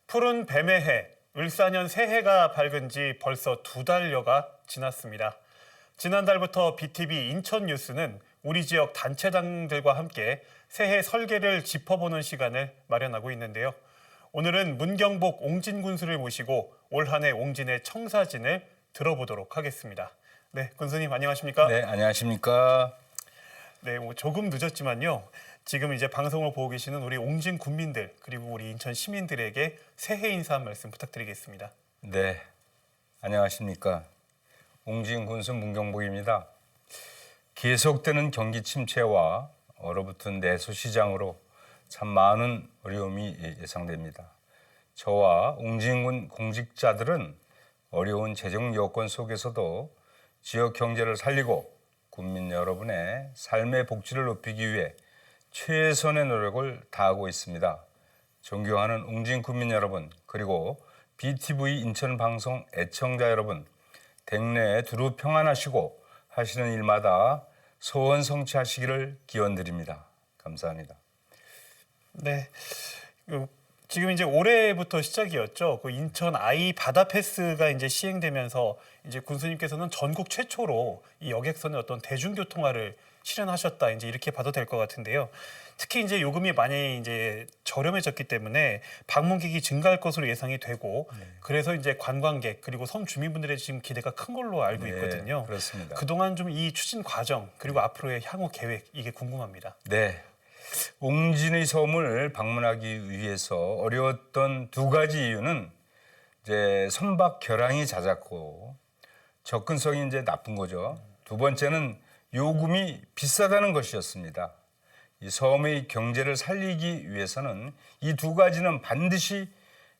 푸른 뱀의 해, 을사년 새해가 밝은 지 벌써 2달여가 지났습니다. 지난달부터 BTV 인천뉴스는 우리 지역 단체장들과 함께 새해 설계를 짚어보는 시간을 마련하고 있는데요. 오늘은 문경복 옹진 군수를 모시고 올 한 해 옹진의 청사진을 들어보도록 하겠습니다. 네, 군수님 안녕하십니까? 네, 안녕하십니까? 네, 조금 늦었지만요. 지금 이제 방송을 보고 계시는 우리 옹진 군민들 그리고 우리 인천 시민들에게 새해 인사 한 말씀 부탁드리겠습니다. 네, 안녕하십니까? 옹진 군수 문경복입니다. 계속되는 경기 침체와 얼어붙은 내수 시장으로 참 많은 어려움이 예상됩니다. 저와 옹진군 공직자들은 어려운 재정 여건 속에서도 지역 경제를 살리고 국민 여러분의 삶의 복지를 높이기 위해 최선의 노력을 다하고 있습니다. 존경하는 옹진 국민 여러분, 그리고 BTV 인천 방송 애청자 여러분, 댁내에 두루 평안하시고 하시는 일마다 소원 성취하시기를 기원드립니다. 감사합니다. 네, 지금 이제 올해부터 시작이었죠. 그 인천 아이 바다 패스가 이제 시행되면서 이제 군수님께서는 전국 최초로 이 여객선의 어떤 대중교통화를 실현하셨다. 이제 이렇게 봐도 될 것 같은데요. 특히 이제 요금이 많이 이제 저렴해졌기 때문에 방문객이 증가할 것으로 예상이 되고 그래서 이제 관광객 그리고 섬 주민분들의 지금 기대가 큰 걸로 알고 있거든요. 그렇습니다. 그동안 좀 이 추진 과정 그리고 앞으로의 향후 계획 이게 궁금합니다. 네. 옹진의 섬을 방문하기 위해서 어려웠던 두 가지 이유는 이제 선박 결항이 잦았고 접근성이 이제 나쁜 거죠. 두 번째는 요금이 비싸다는 것이었습니다. 이 섬의 경제를 살리기 위해서는 이 두 가지는 반드시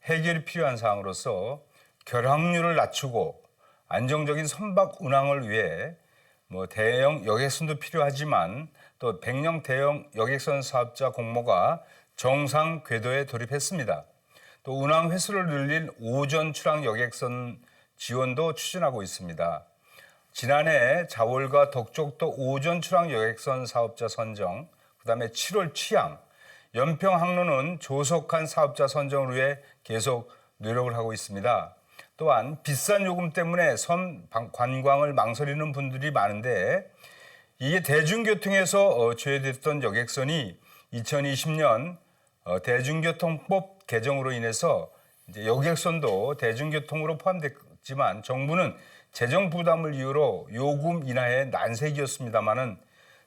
해결이 필요한 사항으로서 결항률을 낮추고 안정적인 선박 운항을 위해 대형 여객선도 필요하지만 또 백령 대형 여객선 사업자 공모가 정상 궤도에 돌입했습니다. 또 운항 횟수를 늘릴 오전 출항 여객선 지원도 추진하고 있습니다. 지난해 자월과 덕적도 오전 출항 여객선 사업자 선정, 그다음에 7월 취항, 연평 항로는 조속한 사업자 선정을 위해 계속 노력을 하고 있습니다. 또한 비싼 요금 때문에 섬 관광을 망설이는 분들이 많은데 이게 대중교통에서 제외됐던 여객선이 2020년 대중교통법 개정으로 인해서 이제 여객선도 대중교통으로 포함됐지만 정부는 재정 부담을 이유로 요금 인하에 난색이었습니다마는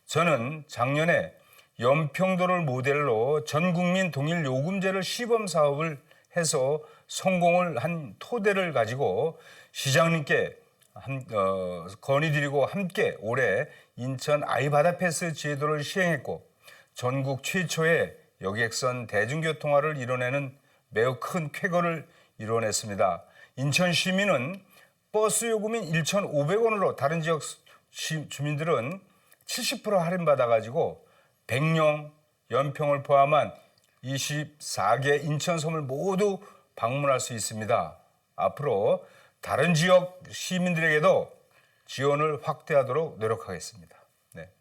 저는 작년에 연평도를 모델로 전 국민 동일 요금제를 시범 사업을 해서 성공을 한 토대를 가지고 시장님께 건의드리고 함께 올해 인천 아이바다 패스 제도를 시행했고 전국 최초의 여객선 대중교통화를 이뤄내는 매우 큰 쾌거를 이뤄냈습니다. 인천 시민은 버스 요금인 1,500원으로 다른 지역 주민들은 70% 할인받아가지고 백령, 연평을 포함한 24개 인천섬을 모두 방문할 수 있습니다. 앞으로 다른 지역 시민들에게도 지원을 확대하도록 노력하겠습니다.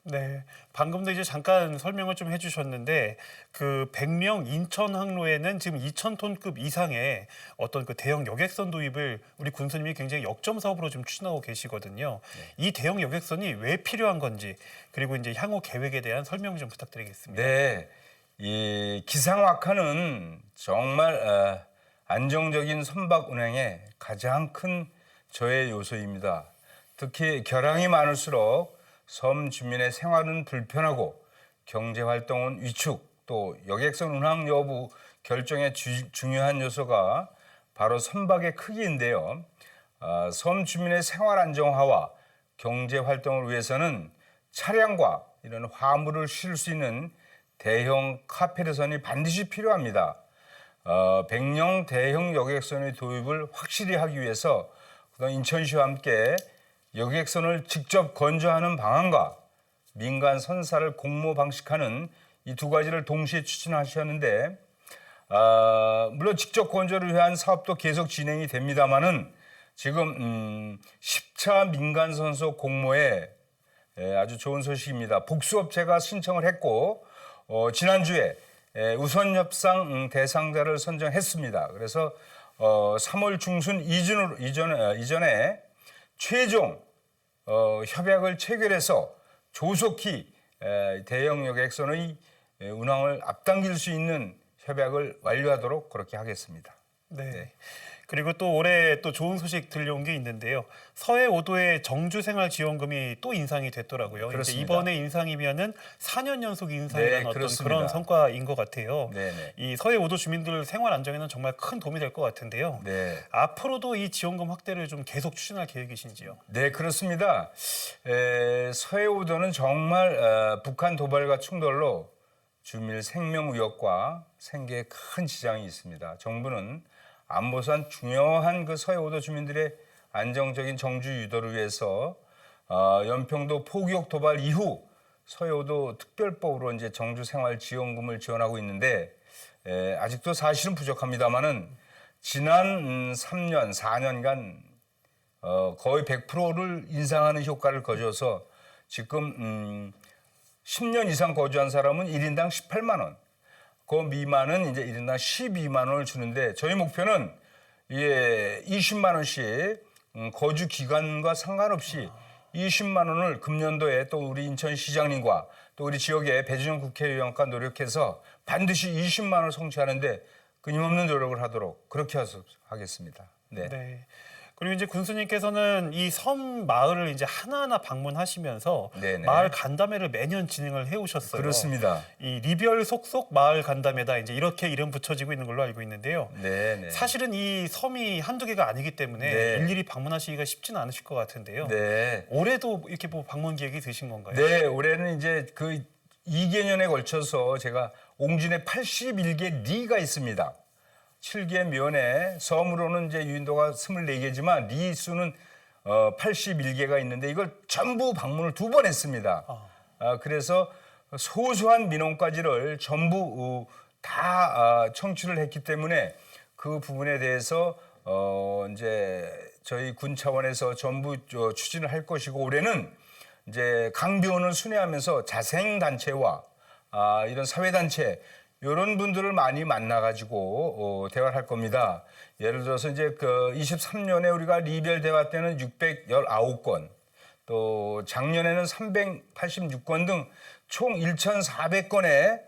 네, 방금도 이제 잠깐 설명을 좀 해주셨는데 그 백령 인천 항로에는 지금 2,000톤급 이상의 어떤 그 대형 여객선 도입을 우리 군수님이 굉장히 역점 사업으로 좀 추진하고 계시거든요. 이 대형 여객선이 왜 필요한 건지 그리고 이제 향후 계획에 대한 설명 좀 부탁드리겠습니다. 네, 이 기상악화는 정말 안정적인 선박 운행에 가장 큰 저해 요소입니다. 특히 결항이 많을수록 섬 주민의 생활은 불편하고 경제 활동은 위축, 또 여객선 운항 여부 결정의 중요한 요소가 바로 선박의 크기인데요. 섬 주민의 생활 안정화와 경제 활동을 위해서는 차량과 이런 화물을 실을 수 있는 대형 카페르선이 반드시 필요합니다. 백령 대형 여객선의 도입을 확실히 하기 위해서 인천시와 함께 여객선을 직접 건조하는 방안과 민간 선사를 공모 방식하는 이 두 가지를 동시에 추진하셨는데 물론 직접 건조를 위한 사업도 계속 진행이 됩니다마는 지금 10차 민간 선소 공모에 아주 좋은 소식입니다. 복수업체가 신청을 했고 지난주에 우선 협상 대상자를 선정했습니다. 그래서 3월 중순 이전에 최종 협약을 체결해서 조속히 대형 여객선의 운항을 앞당길 수 있는 협약을 완료하도록 그렇게 하겠습니다. 네. 그리고 또 올해 또 좋은 소식 들려온 게 있는데요. 서해 5도의 정주생활지원금이 또 인상이 됐더라고요. 이제 이번에 인상이면은 4년 연속 인상이라는 어떤 그렇습니다. 그런 성과인 것 같아요. 네네. 이 서해 5도 주민들 생활 안정에는 정말 큰 도움이 될 것 같은데요. 네. 앞으로도 이 지원금 확대를 좀 계속 추진할 계획이신지요? 네, 그렇습니다. 서해 5도는 정말 북한 도발과 충돌로 주민의 생명 위협과 생계에 큰 지장이 있습니다. 정부는 안보상 중요한 그 서해 5도 주민들의 안정적인 정주 유도를 위해서 연평도 포기역 도발 이후 서해 5도 특별법으로 이제 정주 생활 지원금을 지원하고 있는데 아직도 사실은 부족합니다만은 지난 3년, 4년간 거의 100%를 인상하는 효과를 거둬서 지금 10년 이상 거주한 사람은 1인당 18만 원. 그 미만은 이제 1인당 12만 원을 주는데 저희 목표는 20만 원씩 거주 기간과 상관없이 20만 원을 금년도에 또 우리 인천시장님과 또 우리 지역의 배준영 국회의원과 노력해서 반드시 20만 원을 성취하는데 끊임없는 노력을 하도록 그렇게 하겠습니다. 네. 네. 그리고 이제 군수님께서는 이 섬 마을을 이제 하나하나 방문하시면서 네네. 마을 간담회를 매년 진행을 해오셨어요. 그렇습니다. 이 리별 속속 마을 간담회다 이제 이렇게 이름 붙여지고 있는 걸로 알고 있는데요. 네네. 사실은 이 섬이 한두 개가 아니기 때문에 네. 일일이 방문하시기가 쉽지는 않으실 것 같은데요. 네. 올해도 이렇게 뭐 방문 계획이 있으신 건가요? 네, 올해는 이제 그 2개년에 걸쳐서 제가 옹진에 81개 리가 있습니다. 7개 면에 섬으로는 이제 유인도가 24개지만 리 수는 81개가 있는데 이걸 전부 방문을 2번 했습니다. 그래서 소소한 민원까지를 전부 다 청취를 했기 때문에 그 부분에 대해서 이제 저희 군 차원에서 전부 추진을 할 것이고 올해는 이제 강변을 순회하면서 자생 단체와 이런 사회 단체 이런 분들을 많이 만나가지고 대화를 할 겁니다. 예를 들어서 이제 그 23년에 우리가 리별 대화 때는 619건, 또 작년에는 386건 등 총 1,400건의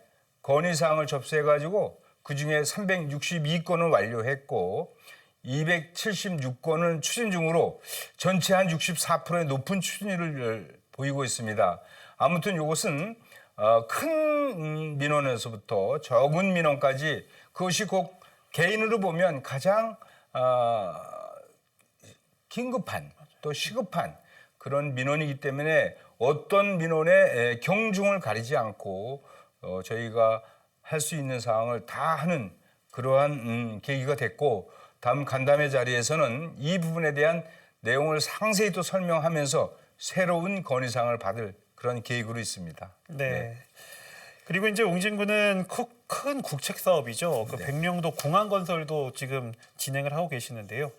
건의사항을 접수해가지고 그 중에 362건을 완료했고 276건은 추진 중으로 전체 한 64%의 높은 추진율을 보이고 있습니다. 아무튼 이것은 큰 민원에서부터 적은 민원까지 그것이 꼭 개인으로 보면 가장 긴급한 또 시급한 그런 민원이기 때문에 어떤 민원에 경중을 가리지 않고 저희가 할 수 있는 사항을 다 하는 그러한 계기가 됐고 다음 간담회 자리에서는 이 부분에 대한 내용을 상세히 또 설명하면서 새로운 건의사항을 받을 그런 계획으로 있습니다. 네. 그리고 이제 옹진군은 큰 국책 사업이죠. 그 네. 백령도 공항 건설도 지금 진행을 하고 계시는데요.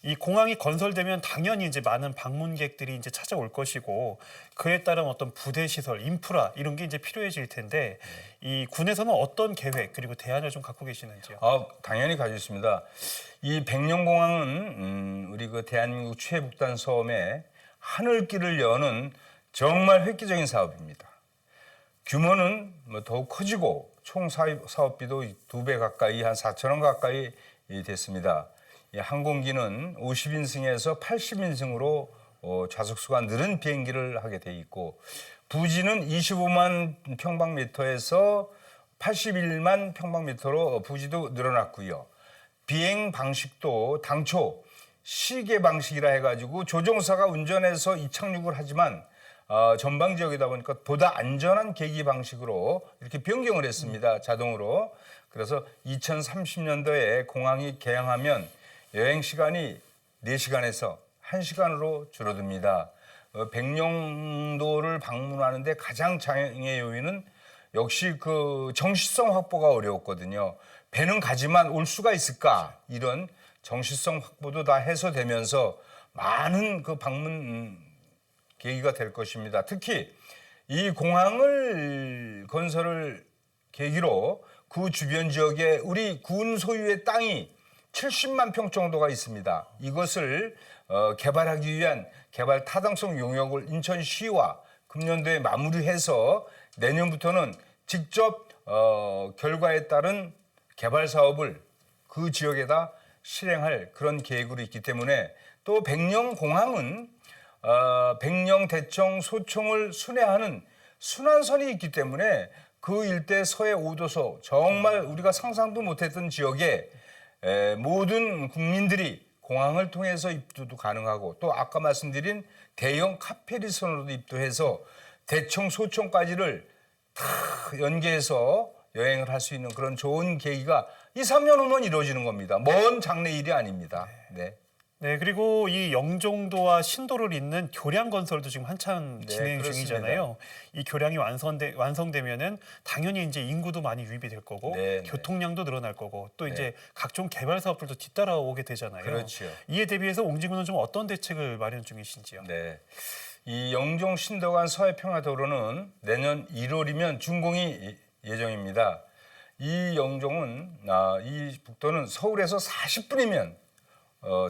이 공항이 건설되면 당연히 이제 많은 방문객들이 이제 찾아올 것이고 그에 따른 어떤 부대 시설, 인프라 이런 게 이제 필요해질 텐데 이 군에서는 어떤 계획 그리고 대안을 좀 갖고 계시는지요? 당연히 가지고 있습니다. 이 백령공항은 우리 그 대한민국 최북단 섬에 하늘길을 여는 정말 획기적인 사업입니다. 규모는 뭐 더욱 커지고 총 사업비도 2배 가까이 한 4천억 가까이 됐습니다. 이 항공기는 50인승에서 80인승으로 좌석수가 늘은 비행기를 하게 돼 있고 부지는 25만 평방미터에서 81만 평방미터로 부지도 늘어났고요. 비행 방식도 당초 시계 방식이라 해가지고 조종사가 운전해서 이착륙을 하지만 전방 지역이다 보니까 보다 안전한 계기 방식으로 이렇게 변경을 했습니다. 자동으로. 그래서 2030년도에 공항이 개항하면 여행 시간이 4시간에서 1시간으로 줄어듭니다. 백령도를 방문하는데 가장 장애 요인은 역시 그 정시성 확보가 어려웠거든요. 배는 가지만 올 수가 있을까? 이런 정시성 확보도 다 해소되면서 많은 그 방문 계기가 될 것입니다. 특히 이 공항을 건설을 계기로 그 주변 지역에 우리 군 소유의 땅이 70만 평 정도가 있습니다. 이것을 개발하기 위한 개발 타당성 용역을 인천시와 금년도에 마무리해서 내년부터는 직접 결과에 따른 개발 사업을 그 지역에다 실행할 그런 계획으로 있기 때문에 또 백령공항은 백령, 대청, 소총을 순회하는 순환선이 있기 때문에 그 일대 서해 5도서 정말 우리가 상상도 못했던 지역에 모든 국민들이 공항을 통해서 입도도 가능하고 또 아까 말씀드린 대형 카페리선으로도 입도해서 대청, 소총까지를 다 연계해서 여행을 할 수 있는 그런 좋은 계기가 2, 3년 후면 이루어지는 겁니다. 먼 장래 일이 아닙니다. 네. 네, 그리고 이 영종도와 신도를 잇는 교량 건설도 지금 한참 네, 진행 그렇습니다. 중이잖아요. 이 교량이 완성되면은 당연히 이제 인구도 많이 유입이 될 거고 네, 교통량도 늘어날 거고 또 네. 이제 각종 개발 사업들도 뒤따라오게 되잖아요. 그렇죠. 이에 대비해서 옹진군은 좀 어떤 대책을 마련 중이신지요? 네. 이 영종 신도간 서해평화도로는 내년 1월이면 준공이 예정입니다. 이 영종은 이 북도는 서울에서 40분이면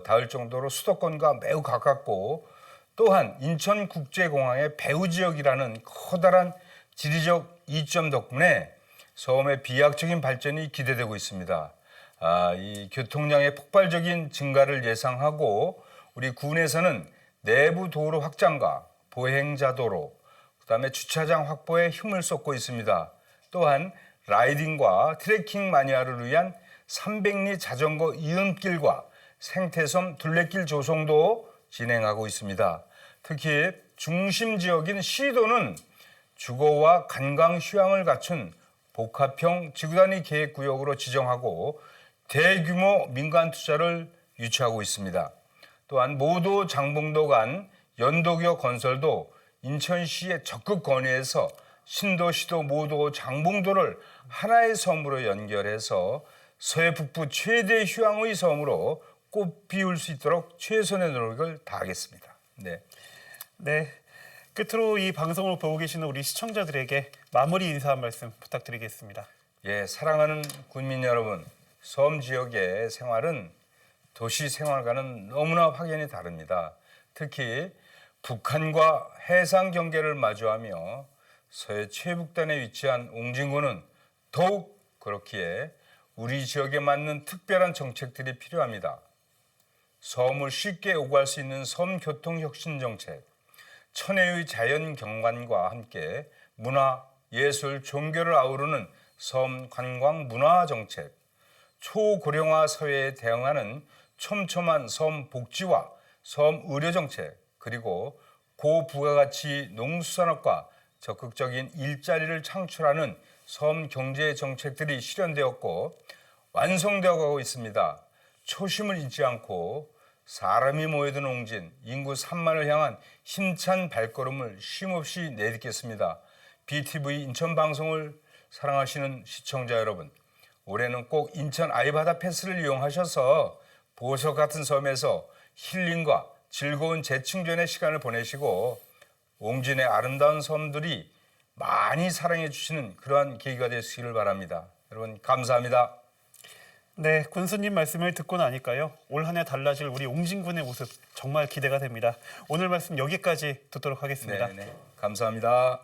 닿을 정도로 수도권과 매우 가깝고 또한 인천국제공항의 배후 지역이라는 커다란 지리적 이점 덕분에 섬의 비약적인 발전이 기대되고 있습니다. 이 교통량의 폭발적인 증가를 예상하고 우리 군에서는 내부 도로 확장과 보행자도로, 그다음에 주차장 확보에 힘을 쏟고 있습니다. 또한 라이딩과 트레킹 마니아를 위한 300리 자전거 이음길과 생태섬 둘레길 조성도 진행하고 있습니다. 특히 중심 지역인 시도는 주거와 관광 휴양을 갖춘 복합형 지구단위 계획구역으로 지정하고 대규모 민간 투자를 유치하고 있습니다. 또한 모도 장봉도 간 연도교 건설도 인천시에 적극 건의해서 신도시도 모도 장봉도를 하나의 섬으로 연결해서 서해 북부 최대 휴양의 섬으로 꽃 피울 수 있도록 최선의 노력을 다하겠습니다. 네. 네. 끝으로 이 방송을 보고 계시는 우리 시청자들에게 마무리 인사 한 말씀 부탁드리겠습니다. 예, 사랑하는 군민 여러분, 섬 지역의 생활은 도시 생활과는 너무나 확연히 다릅니다. 특히 북한과 해상 경계를 마주하며 서해 최북단에 위치한 옹진군은 더욱 그렇기에 우리 지역에 맞는 특별한 정책들이 필요합니다. 섬을 쉽게 오갈 수 있는 섬 교통 혁신 정책, 천혜의 자연 경관과 함께 문화, 예술, 종교를 아우르는 섬 관광 문화 정책, 초고령화 사회에 대응하는 촘촘한 섬 복지와 섬 의료 정책, 그리고 고부가가치 농수산업과 적극적인 일자리를 창출하는 섬 경제 정책들이 실현되었고 완성되어 가고 있습니다. 초심을 잊지 않고 사람이 모여든 옹진, 인구 3만을 향한 힘찬 발걸음을 쉼없이 내딛겠습니다. BTV 인천 방송을 사랑하시는 시청자 여러분, 올해는 꼭 인천 아이바다 패스를 이용하셔서 보석 같은 섬에서 힐링과 즐거운 재충전의 시간을 보내시고 옹진의 아름다운 섬들이 많이 사랑해 주시는 그러한 계기가 되시기를 바랍니다. 여러분 감사합니다. 네, 군수님 말씀을 듣고 나니까요. 올 한 해 달라질 우리 옹진군의 모습 정말 기대가 됩니다. 오늘 말씀 여기까지 듣도록 하겠습니다. 네, 감사합니다.